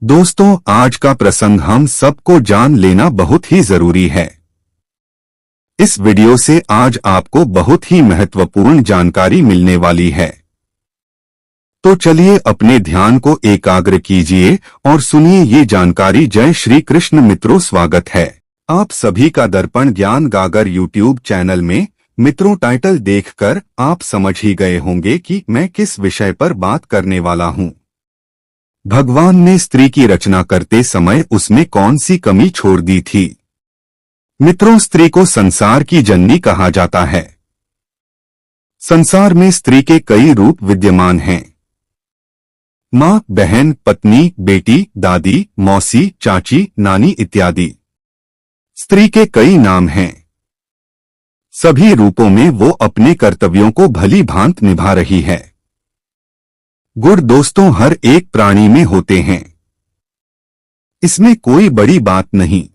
दोस्तों, आज का प्रसंग हम सबको जान लेना बहुत ही जरूरी है। इस वीडियो से आज आपको बहुत ही महत्वपूर्ण जानकारी मिलने वाली है। तो चलिए अपने ध्यान को एकाग्र कीजिए और सुनिए ये जानकारी। जय श्री कृष्ण मित्रों, स्वागत है आप सभी का दर्पण ज्ञान गागर यूट्यूब चैनल में। मित्रों, टाइटल देखकर आप समझ ही गए होंगे कि मैं किस विषय पर बात करने वाला हूं। भगवान ने स्त्री की रचना करते समय उसमें कौन सी कमी छोड़ दी थी। मित्रों, स्त्री को संसार की जननी कहा जाता है। संसार में स्त्री के कई रूप विद्यमान हैं। मां, बहन, पत्नी, बेटी, दादी, मौसी, चाची, नानी इत्यादि। स्त्री के कई नाम हैं। सभी रूपों में वो अपने कर्तव्यों को भली भांति निभा रही है। गुण दोस्तों हर एक प्राणी में होते हैं, इसमें कोई बड़ी बात नहीं।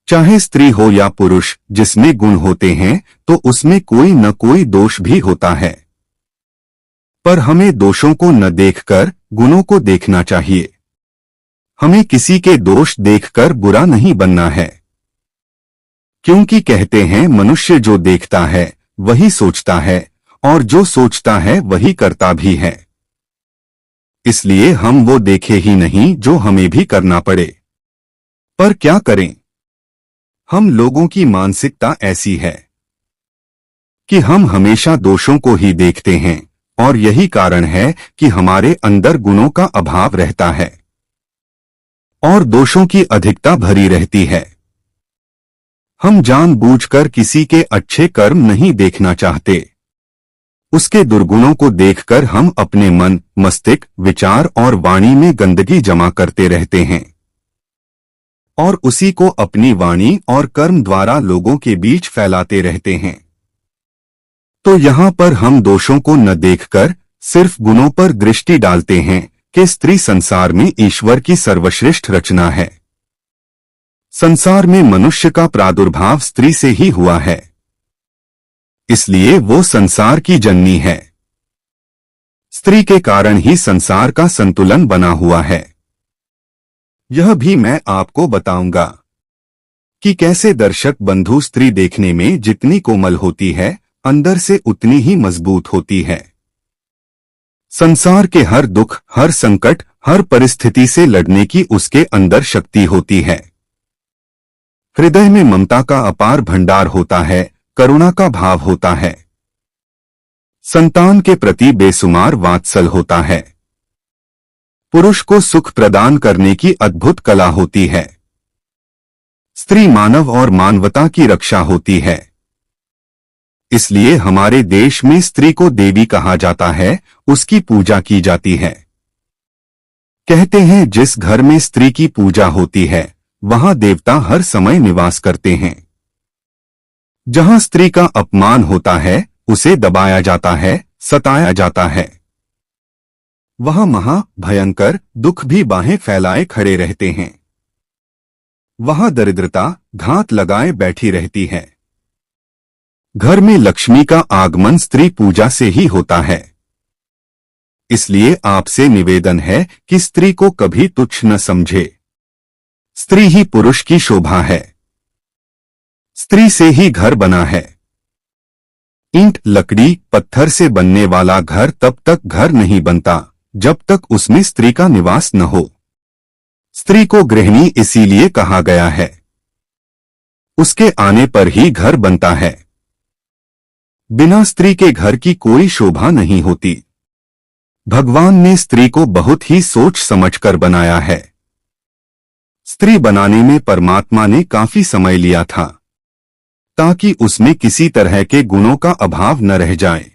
चाहे स्त्री हो या पुरुष, जिसमें गुण होते हैं तो उसमें कोई न कोई दोष भी होता है। पर हमें दोषों को न देखकर गुणों को देखना चाहिए। हमें किसी के दोष देखकर बुरा नहीं बनना है, क्योंकि कहते हैं मनुष्य जो देखता है वही सोचता है, और जो सोचता है वही करता भी है। इसलिए हम वो देखे ही नहीं जो हमें भी करना पड़े। पर क्या करें, हम लोगों की मानसिकता ऐसी है कि हम हमेशा दोषों को ही देखते हैं, और यही कारण है कि हमारे अंदर गुणों का अभाव रहता है और दोषों की अधिकता भरी रहती है। हम जानबूझकर किसी के अच्छे कर्म नहीं देखना चाहते। उसके दुर्गुणों को देखकर हम अपने मन, मस्तिष्क, विचार और वाणी में गंदगी जमा करते रहते हैं, और उसी को अपनी वाणी और कर्म द्वारा लोगों के बीच फैलाते रहते हैं। तो यहाँ पर हम दोषों को न देखकर सिर्फ गुणों पर दृष्टि डालते हैं कि स्त्री संसार में ईश्वर की सर्वश्रेष्ठ रचना है। संसार में मनुष्य का प्रादुर्भाव स्त्री से ही हुआ है, इसलिए वो संसार की जननी है। स्त्री के कारण ही संसार का संतुलन बना हुआ है। यह भी मैं आपको बताऊंगा कि कैसे दर्शक बंधु स्त्री देखने में जितनी कोमल होती है, अंदर से उतनी ही मजबूत होती है। संसार के हर दुख, हर संकट, हर परिस्थिति से लड़ने की उसके अंदर शक्ति होती है। हृदय में ममता का अपार भंडार होता है, करुणा का भाव होता है। संतान के प्रति बेसुमार वात्सल होता है। पुरुष को सुख प्रदान करने की अद्भुत कला होती है। स्त्री मानव और मानवता की रक्षा होती है। इसलिए हमारे देश में स्त्री को देवी कहा जाता है, उसकी पूजा की जाती है। कहते हैं जिस घर में स्त्री की पूजा होती है वहां देवता हर समय निवास करते हैं। जहां स्त्री का अपमान होता है, उसे दबाया जाता है, सताया जाता है, वहां महा भयंकर दुख भी बाहें फैलाए खड़े रहते हैं। वहां दरिद्रता घात लगाए बैठी रहती है। घर में लक्ष्मी का आगमन स्त्री पूजा से ही होता है। इसलिए आपसे निवेदन है कि स्त्री को कभी तुच्छ न समझे। स्त्री ही पुरुष की शोभा है। स्त्री से ही घर बना है। ईंट, लकड़ी, पत्थर से बनने वाला घर तब तक घर नहीं बनता जब तक उसमें स्त्री का निवास न हो। स्त्री को गृहिणी इसीलिए कहा गया है। उसके आने पर ही घर बनता है। बिना स्त्री के घर की कोई शोभा नहीं होती। भगवान ने स्त्री को बहुत ही सोच समझकर बनाया है। स्त्री बनाने में परमात्मा ने काफी समय लिया था, ताकि उसमें किसी तरह के गुणों का अभाव न रह जाए।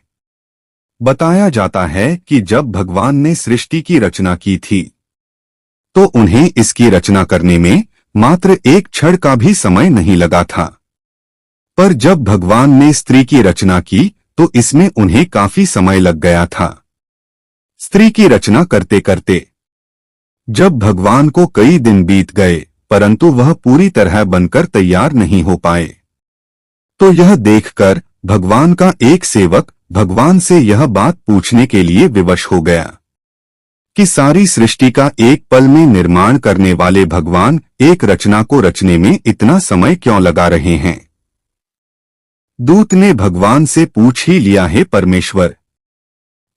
बताया जाता है कि जब भगवान ने सृष्टि की रचना की थी, तो उन्हें इसकी रचना करने में मात्र एक क्षण का भी समय नहीं लगा था। पर जब भगवान ने स्त्री की रचना की तो इसमें उन्हें काफी समय लग गया था। स्त्री की रचना करते करते जब भगवान को कई दिन बीत गए, परंतु वह पूरी तरह बनकर तैयार नहीं हो पाए, तो यह देखकर भगवान का एक सेवक भगवान से यह बात पूछने के लिए विवश हो गया कि सारी सृष्टि का एक पल में निर्माण करने वाले भगवान एक रचना को रचने में इतना समय क्यों लगा रहे हैं। दूत ने भगवान से पूछ ही लिया, हे परमेश्वर,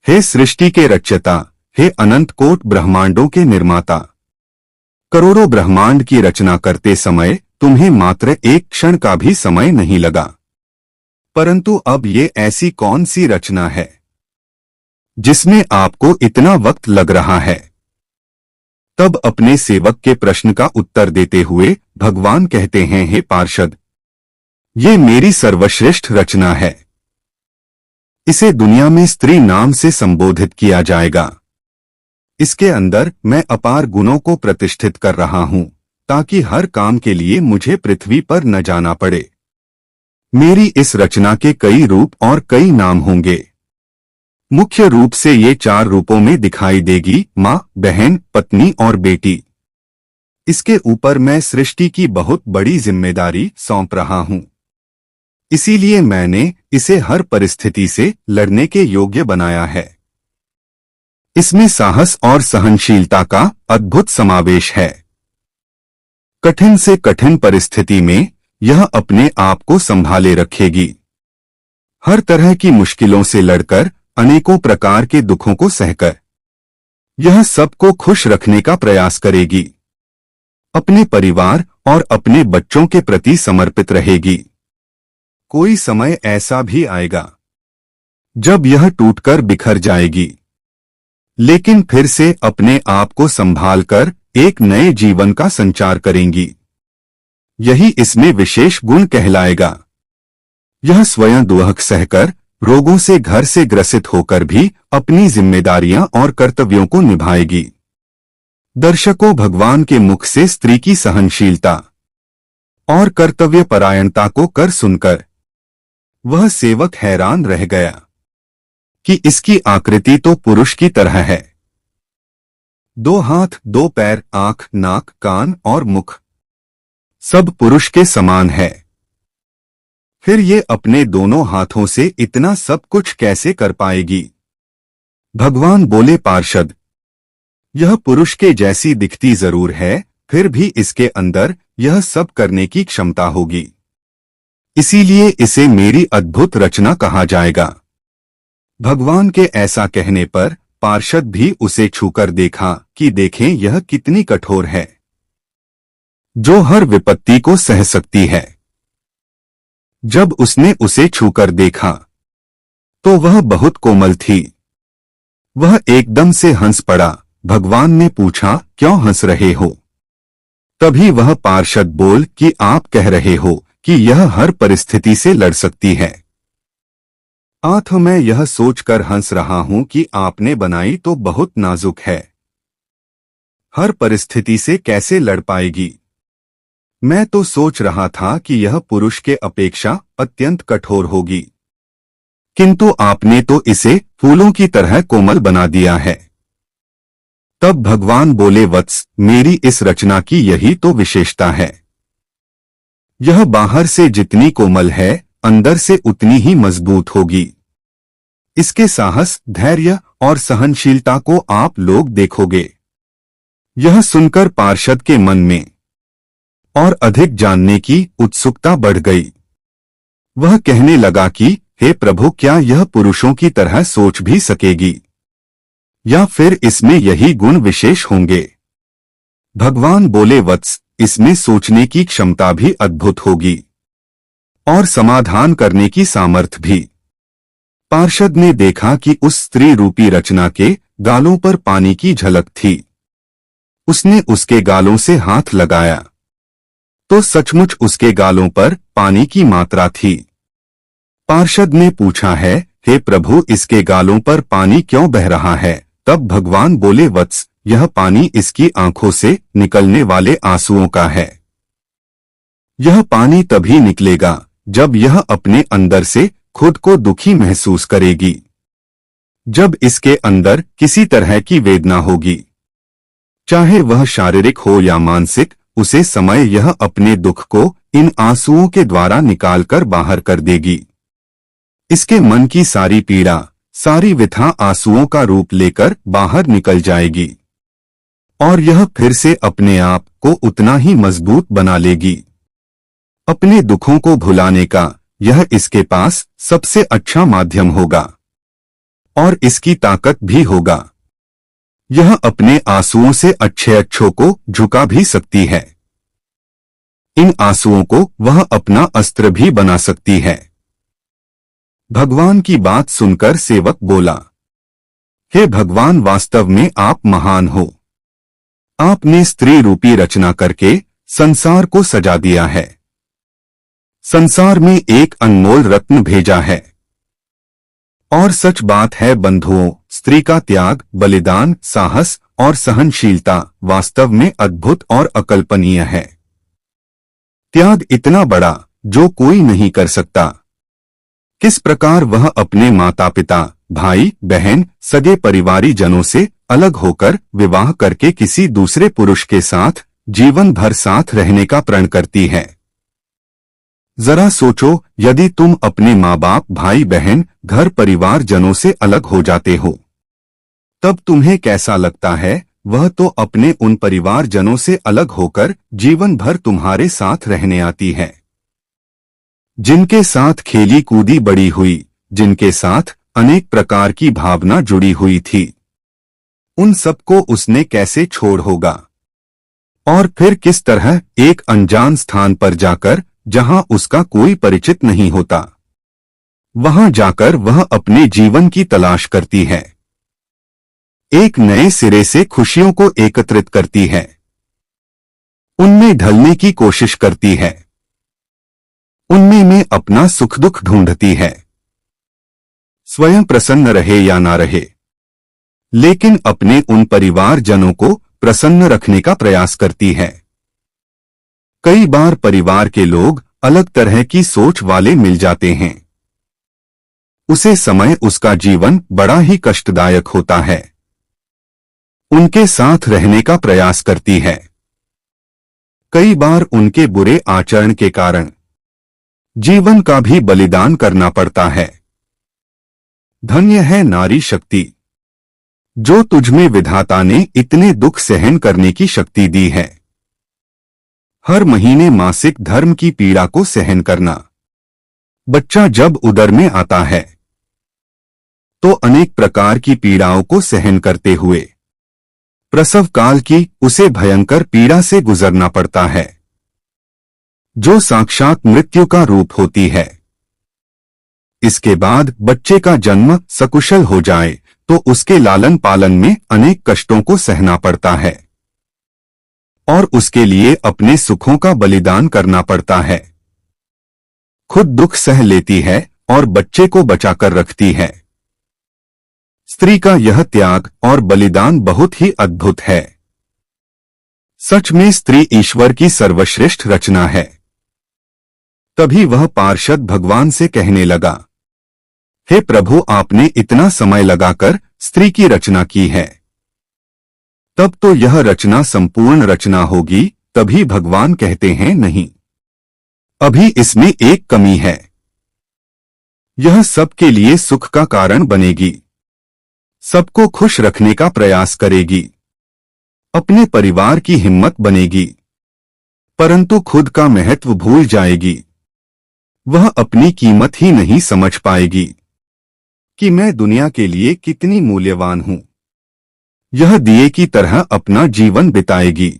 हे सृष्टि के रचयिता, हे अनंत कोट ब्रह्मांडों के निर्माता, करोड़ों ब्रह्मांड की रचना करते समय तुम्हें मात्र एक क्षण का भी समय नहीं लगा, परंतु अब ये ऐसी कौन सी रचना है जिसमें आपको इतना वक्त लग रहा है। तब अपने सेवक के प्रश्न का उत्तर देते हुए भगवान कहते हैं, हे पार्षद, ये मेरी सर्वश्रेष्ठ रचना है। इसे दुनिया में स्त्री नाम से संबोधित किया जाएगा। इसके अंदर मैं अपार गुणों को प्रतिष्ठित कर रहा हूं ताकि हर काम के लिए मुझे पृथ्वी पर न जाना पड़े। मेरी इस रचना के कई रूप और कई नाम होंगे। मुख्य रूप से ये 4 रूपों में दिखाई देगी, माँ, बहन, पत्नी और बेटी। इसके ऊपर मैं सृष्टि की बहुत बड़ी जिम्मेदारी सौंप रहा हूं। इसीलिए मैंने इसे हर परिस्थिति से लड़ने के योग्य बनाया है। इसमें साहस और सहनशीलता का अद्भुत समावेश है। कठिन से कठिन परिस्थिति में यह अपने आप को संभाले रखेगी। हर तरह की मुश्किलों से लड़कर, अनेकों प्रकार के दुखों को सहकर यह सबको खुश रखने का प्रयास करेगी। अपने परिवार और अपने बच्चों के प्रति समर्पित रहेगी। कोई समय ऐसा भी आएगा जब यह टूटकर बिखर जाएगी, लेकिन फिर से अपने आप को संभालकर एक नए जीवन का संचार करेंगी। यही इसमें विशेष गुण कहलाएगा। यह स्वयं दुख सहकर, रोगों से घर से ग्रसित होकर भी अपनी जिम्मेदारियां और कर्तव्यों को निभाएगी। दर्शकों, भगवान के मुख से स्त्री की सहनशीलता और कर्तव्य परायणता को कर सुनकर वह सेवक हैरान रह गया कि इसकी आकृति तो पुरुष की तरह है। 2 हाथ, 2 पैर, आंख, नाक, कान और मुख सब पुरुष के समान है। फिर ये अपने दोनों हाथों से इतना सब कुछ कैसे कर पाएगी। भगवान बोले, पार्षद, यह पुरुष के जैसी दिखती जरूर है, फिर भी इसके अंदर यह सब करने की क्षमता होगी। इसीलिए इसे मेरी अद्भुत रचना कहा जाएगा। भगवान के ऐसा कहने पर पार्षद भी उसे छूकर देखा कि देखें यह कितनी कठोर है, जो हर विपत्ति को सह सकती है। जब उसने उसे छूकर देखा तो वह बहुत कोमल थी। वह एकदम से हंस पड़ा। भगवान ने पूछा, क्यों हंस रहे हो? तभी वह पार्षद बोल कि आप कह रहे हो कि यह हर परिस्थिति से लड़ सकती है। आठ, मैं यह सोचकर हंस रहा हूं कि आपने बनाई तो बहुत नाजुक है, हर परिस्थिति से कैसे लड़ पाएगी। मैं तो सोच रहा था कि यह पुरुष के अपेक्षा अत्यंत कठोर होगी, किंतु आपने तो इसे फूलों की तरह कोमल बना दिया है। तब भगवान बोले, वत्स, मेरी इस रचना की यही तो विशेषता है। यह बाहर से जितनी कोमल है, अंदर से उतनी ही मजबूत होगी। इसके साहस, धैर्य और सहनशीलता को आप लोग देखोगे। यह सुनकर पार्षद के मन में और अधिक जानने की उत्सुकता बढ़ गई। वह कहने लगा कि हे प्रभु, क्या यह पुरुषों की तरह सोच भी सकेगी, या फिर इसमें यही गुण विशेष होंगे? भगवान बोले, वत्स, इसमें सोचने की क्षमता भी अद्भुत होगी और समाधान करने की सामर्थ्य भी। पार्षद ने देखा कि उस स्त्री रूपी रचना के गालों पर पानी की झलक थी। उसने उसके गालों से हाथ लगाया तो सचमुच उसके गालों पर पानी की मात्रा थी। पार्षद ने पूछा है, हे प्रभु, इसके गालों पर पानी क्यों बह रहा है? तब भगवान बोले, वत्स, यह पानी इसकी आंखों से निकलने वाले आंसुओं का है। यह पानी तभी निकलेगा जब यह अपने अंदर से खुद को दुखी महसूस करेगी, जब इसके अंदर किसी तरह की वेदना होगी, चाहे वह शारीरिक हो या मानसिक। उसे समय यह अपने दुख को इन आंसुओं के द्वारा निकालकर बाहर कर देगी। इसके मन की सारी पीड़ा, सारी व्यथा आंसुओं का रूप लेकर बाहर निकल जाएगी और यह फिर से अपने आप को उतना ही मजबूत बना लेगी। अपने दुखों को भुलाने का यह इसके पास सबसे अच्छा माध्यम होगा और इसकी ताकत भी होगा। यह अपने आंसुओं से अच्छों को झुका भी सकती है। इन आंसुओं को वह अपना अस्त्र भी बना सकती है। भगवान की बात सुनकर सेवक बोला, हे भगवान, वास्तव में आप महान हो। आपने स्त्री रूपी रचना करके संसार को सजा दिया है। संसार में एक अनमोल रत्न भेजा है। और सच बात है बंधुओं, स्त्री का त्याग, बलिदान, साहस और सहनशीलता वास्तव में अद्भुत और अकल्पनीय है। त्याग इतना बड़ा जो कोई नहीं कर सकता। किस प्रकार वह अपने माता पिता, भाई बहन, सगे परिवारी जनों से अलग होकर विवाह करके किसी दूसरे पुरुष के साथ जीवन भर साथ रहने का प्रण करती है। जरा सोचो, यदि तुम अपने माँ बाप, भाई बहन, घर परिवार जनों से अलग हो जाते हो, तब तुम्हें कैसा लगता है? वह तो अपने उन परिवार जनों से अलग होकर जीवन भर तुम्हारे साथ रहने आती है, जिनके साथ खेली कूदी बड़ी हुई, जिनके साथ अनेक प्रकार की भावना जुड़ी हुई थी। उन सबको उसने कैसे छोड़ होगा? और फिर किस तरह एक अनजान स्थान पर जाकर, जहां उसका कोई परिचित नहीं होता, वहां जाकर वह अपने जीवन की तलाश करती है। एक नए सिरे से खुशियों को एकत्रित करती है, उनमें ढलने की कोशिश करती है, उनमें में अपना सुख दुख ढूंढती है। स्वयं प्रसन्न रहे या ना रहे, लेकिन अपने उन परिवार जनों को प्रसन्न रखने का प्रयास करती है। कई बार परिवार के लोग अलग तरह की सोच वाले मिल जाते हैं। उसे समय उसका जीवन बड़ा ही कष्टदायक होता है। उनके साथ रहने का प्रयास करती है। कई बार उनके बुरे आचरण के कारण जीवन का भी बलिदान करना पड़ता है। धन्य है नारी शक्ति, जो तुझमें विधाता ने इतने दुख सहन करने की शक्ति दी है। हर महीने मासिक धर्म की पीड़ा को सहन करना। बच्चा जब उदर में आता है तो अनेक प्रकार की पीड़ाओं को सहन करते हुए प्रसव काल की उसे भयंकर पीड़ा से गुजरना पड़ता है, जो साक्षात मृत्यु का रूप होती है। इसके बाद बच्चे का जन्म सकुशल हो जाए तो उसके लालन पालन में अनेक कष्टों को सहना पड़ता है और उसके लिए अपने सुखों का बलिदान करना पड़ता है। खुद दुख सह लेती है और बच्चे को बचाकर रखती है। स्त्री का यह त्याग और बलिदान बहुत ही अद्भुत है। सच में स्त्री ईश्वर की सर्वश्रेष्ठ रचना है। तभी वह पार्षद भगवान से कहने लगा, हे प्रभु, आपने इतना समय लगाकर स्त्री की रचना की है, तब तो यह रचना संपूर्ण रचना होगी। तभी भगवान कहते हैं, नहीं, अभी इसमें एक कमी है। यह सबके लिए सुख का कारण बनेगी, सबको खुश रखने का प्रयास करेगी, अपने परिवार की हिम्मत बनेगी, परंतु खुद का महत्व भूल जाएगी। वह अपनी कीमत ही नहीं समझ पाएगी कि मैं दुनिया के लिए कितनी मूल्यवान हूं। यह दिए की तरह अपना जीवन बिताएगी।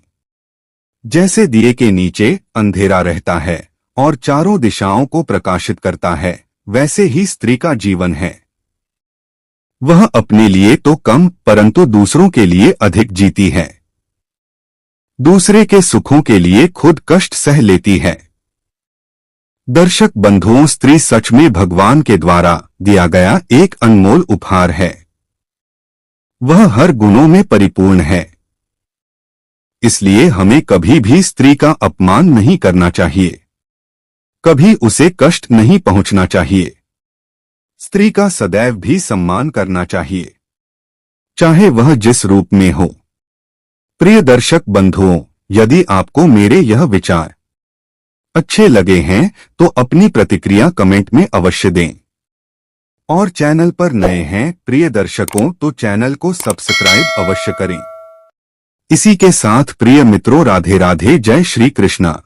जैसे दिए के नीचे अंधेरा रहता है और चारों दिशाओं को प्रकाशित करता है, वैसे ही स्त्री का जीवन है। वह अपने लिए तो कम परंतु दूसरों के लिए अधिक जीती है। दूसरे के सुखों के लिए खुद कष्ट सह लेती है। दर्शक बंधुओं, स्त्री सच में भगवान के द्वारा दिया गया एक अनमोल उपहार है। वह हर गुणों में परिपूर्ण है। इसलिए हमें कभी भी स्त्री का अपमान नहीं करना चाहिए, कभी उसे कष्ट नहीं पहुंचना चाहिए। स्त्री का सदैव भी सम्मान करना चाहिए, चाहे वह जिस रूप में हो। प्रिय दर्शक बंधुओं, यदि आपको मेरे यह विचार अच्छे लगे हैं तो अपनी प्रतिक्रिया कमेंट में अवश्य दें। और चैनल पर नए हैं प्रिय दर्शकों तो चैनल को सब्सक्राइब अवश्य करें। इसी के साथ प्रिय मित्रों, राधे राधे, जय श्री कृष्णा।